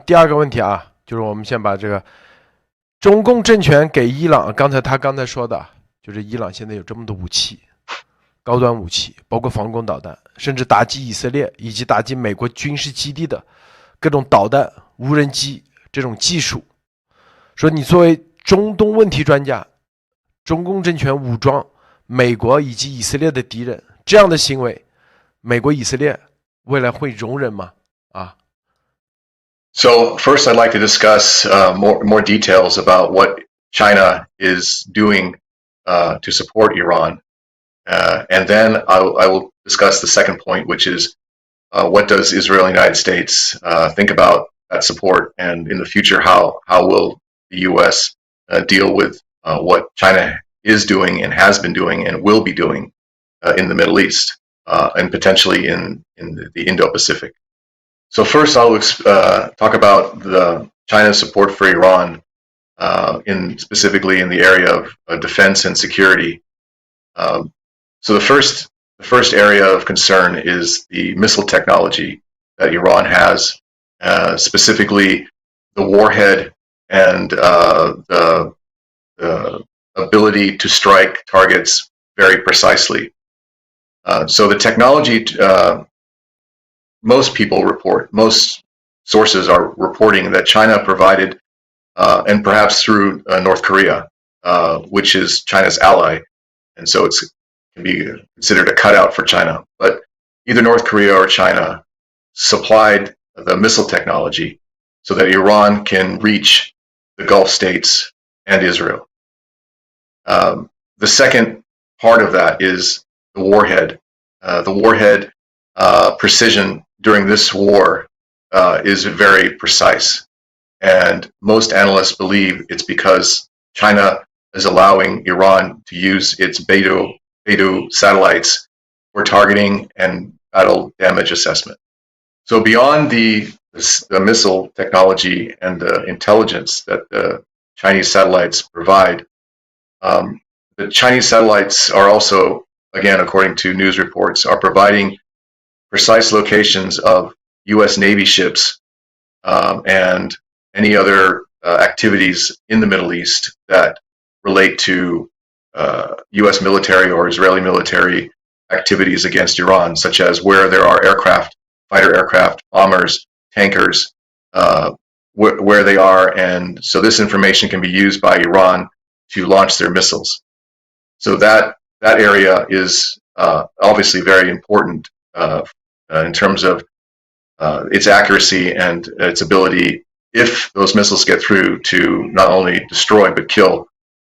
第二个问题啊，就是我们先把这个中共政权给伊朗，他刚才说的，就是伊朗现在有这么多武器，高端武器，包括防空导弹，甚至打击以色列以及打击美国军事基地的各种导弹、无人机这种技术。说你作为中东问题专家，中共政权武装美国以及以色列的敌人，这样的行为，美国以色列未来会容忍吗？啊？ So first, I'd like to discuss more details about what China is doing to support Iran, and then I will discuss the second point, which is what does Israel and the United States think about that support, and in the future, how will the U.S. Deal with what China is doing and has been doing and will be doing in the Middle East and potentially in the Indo-Pacific. So first, I'll talk about China's support for Iran, specifically in the area of defense and security. So the first area of concern is the missile technology that Iran has, specifically the warhead and the ability to strike targets very precisely. So the technology. Most sources are reporting that China provided, and perhaps through North Korea, which is China's ally, and so it can be considered a cutout for China. But either North Korea or China supplied the missile technology so that Iran can reach the Gulf states and Israel. The second part of that is the warhead. The warhead precision during this war is very precise, and most analysts believe it's because China is allowing Iran to use its Beidou satellites for targeting and battle damage assessment. So beyond the missile technology and the intelligence that the Chinese satellites provide, the Chinese satellites are also, again, according to news reports, are providing precise locations of U.S. Navy ships and any other activities in the Middle East that relate to U.S. military or Israeli military activities against Iran, such as where there are aircraft, fighter aircraft, bombers, tankers, where they are, and so this information can be used by Iran to launch their missiles. So that area is obviously very important in terms of its accuracy and its ability, if those missiles get through, to not only destroy but kill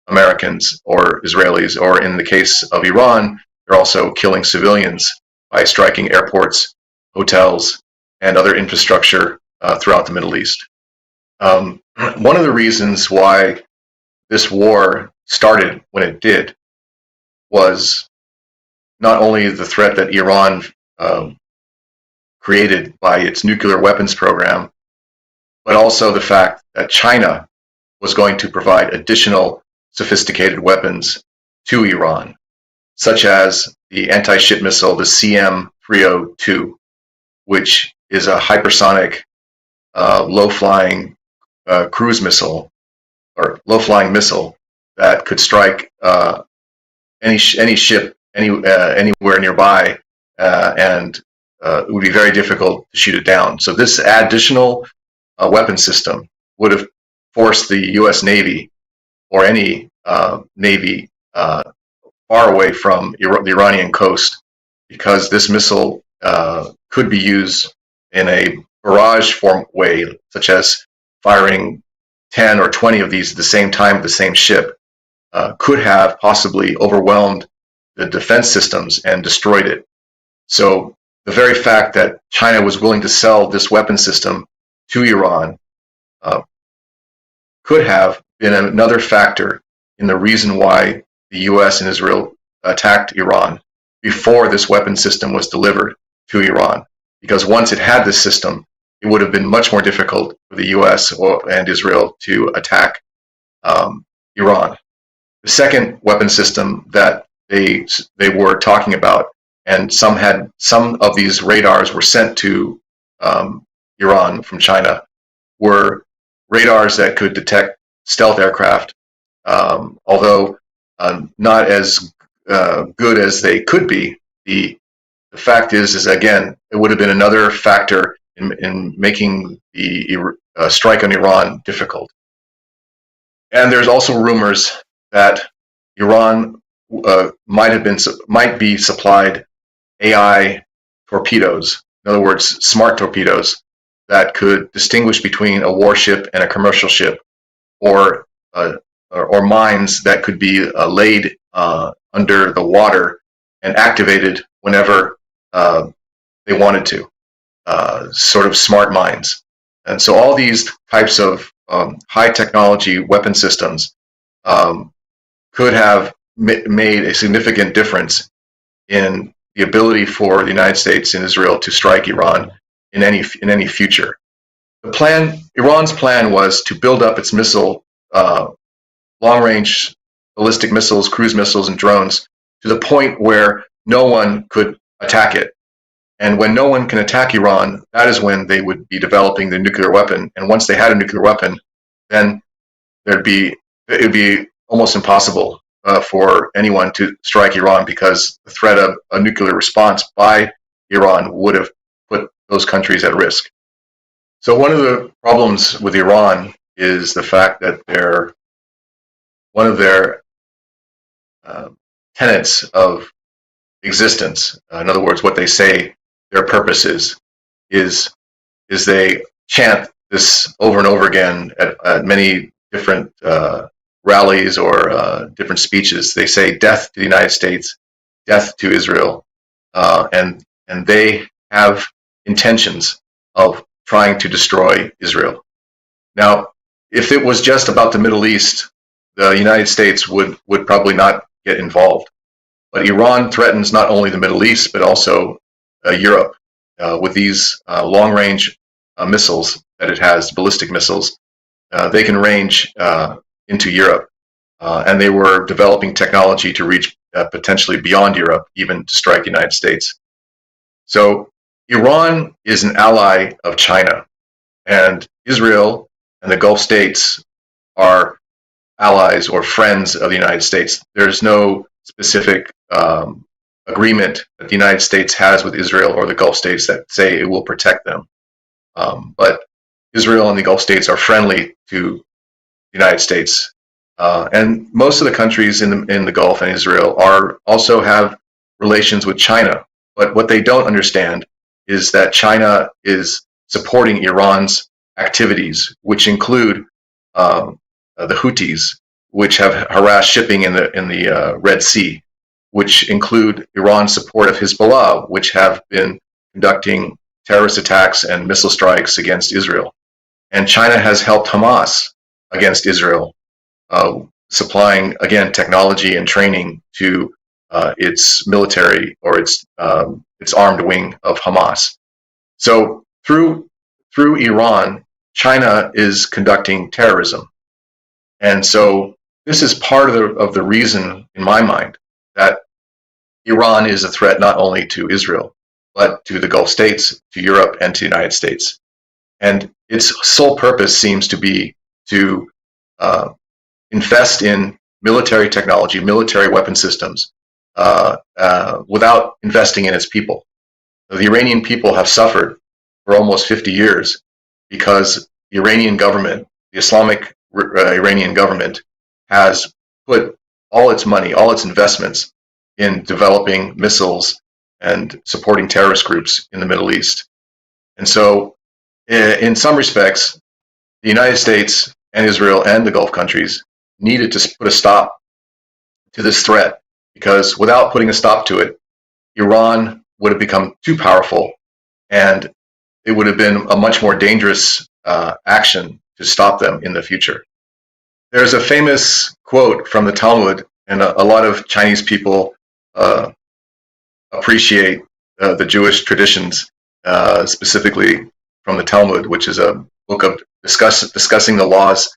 Americans or Israelis, or in the case of Iran, they're also killing civilians by striking airports, hotels, and other infrastructure throughout the Middle East. One of the reasons why this war started when it did was not only the threat that Iran created by its nuclear weapons program, but also the fact that China was going to provide additional sophisticated weapons to Iran, such as the anti-ship missile, the CM-302, which is a hypersonic, low-flying cruise missile, or low-flying missile that could strike any ship anywhere nearby, and it would be very difficult to shoot it down. So this additional weapon system would have forced the U.S. Navy or any Navy far away from the Iranian coast, because this missile could be used in a barrage form way, such as firing 10 or 20 of these at the same time at the same ship, could have possibly overwhelmed the defense systems and destroyed it. So the very fact that China was willing to sell this weapon system to Iran could have been another factor in the reason why the U.S. and Israel attacked Iran before this weapon system was delivered to Iran. Because once it had this system, it would have been much more difficult for the U.S. and Israel to attack Iran. The second weapon system that they were talking about, and some of these radars were sent to Iran from China, were radars that could detect stealth aircraft, although not as good as they could be. The fact is again, it would have been another factor in making the strike on Iran difficult. And there's also rumors that Iran might be supplied AI torpedoes, in other words, smart torpedoes that could distinguish between a warship and a commercial ship, or mines that could be laid under the water and activated whenever they wanted to, sort of smart mines. And so all these types of high technology weapon systems could have made a significant difference in the ability for the United States and Israel to strike Iran in any future. Iran's plan was to build up its missile, long-range ballistic missiles, cruise missiles, and drones to the point where no one could attack it. And when no one can attack Iran, that is when they would be developing the nuclear weapon. And once they had a nuclear weapon, then it would be almost impossible for anyone to strike Iran, because the threat of a nuclear response by Iran would have put those countries at risk. So one of the problems with Iran is the fact that one of their tenets of existence, in other words, what they say their purpose is they chant this over and over again at many different rallies or different speeches. They say death to the United States, death to Israel, and they have intentions of trying to destroy Israel. Now, if it was just about the Middle East, the United States would probably not get involved. But Iran threatens not only the Middle East, but also Europe with these long-range missiles that it has, ballistic missiles. They can range into Europe, and they were developing technology to reach potentially beyond Europe, even to strike the United States. So Iran is an ally of China, and Israel and the Gulf states are allies or friends of the United States. There's no specific agreement that the United States has with Israel or the Gulf states that say it will protect them. But Israel and the Gulf states are friendly to the United States. And most of the countries in the Gulf and Israel also have relations with China. But what they don't understand is that China is supporting Iran's activities, which include the Houthis, which have harassed shipping in the Red Sea, which include Iran's support of Hezbollah, which have been conducting terrorist attacks and missile strikes against Israel. And China has helped Hamas against Israel, supplying, again, technology and training to its military or its armed wing of Hamas. So through Iran, China is conducting terrorism. And so this is part of the reason, in my mind, that Iran is a threat not only to Israel, but to the Gulf states, to Europe, and to the United States. And its sole purpose seems to be to invest in military technology, military weapon systems, without investing in its people. The Iranian people have suffered for almost 50 years because the Iranian government, the Islamic Iranian government, has put all its money, all its investments in developing missiles and supporting terrorist groups in the Middle East. And so, in some respects, the United States and Israel and the Gulf countries needed to put a stop to this threat, because without putting a stop to it, Iran would have become too powerful, and it would have been a much more dangerous action to stop them in the future. There's a famous quote from the Talmud, and a lot of Chinese people appreciate the Jewish traditions, specifically from the Talmud, which is a book of discussing the laws.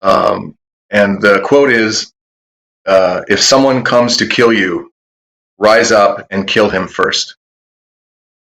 And the quote is, if someone comes to kill you, rise up and kill him first.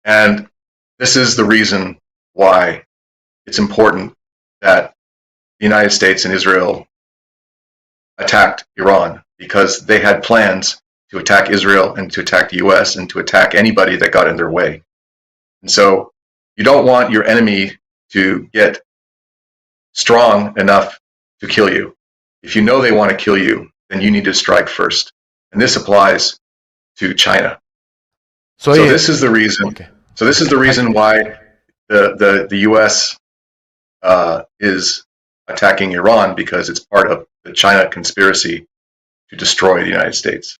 And this is the reason why it's important that the United States and Israel attacked Iran because they had plans to attack Israel and to attack the US and to attack anybody that got in their way. And so you don't want your enemy to get strong enough to kill you. If you know they want to kill you, then you need to strike first. And this applies to China. So this is the reason. Okay. So this is the reason why the U.S. Is attacking Iran, because it's part of the China conspiracy to destroy the United States.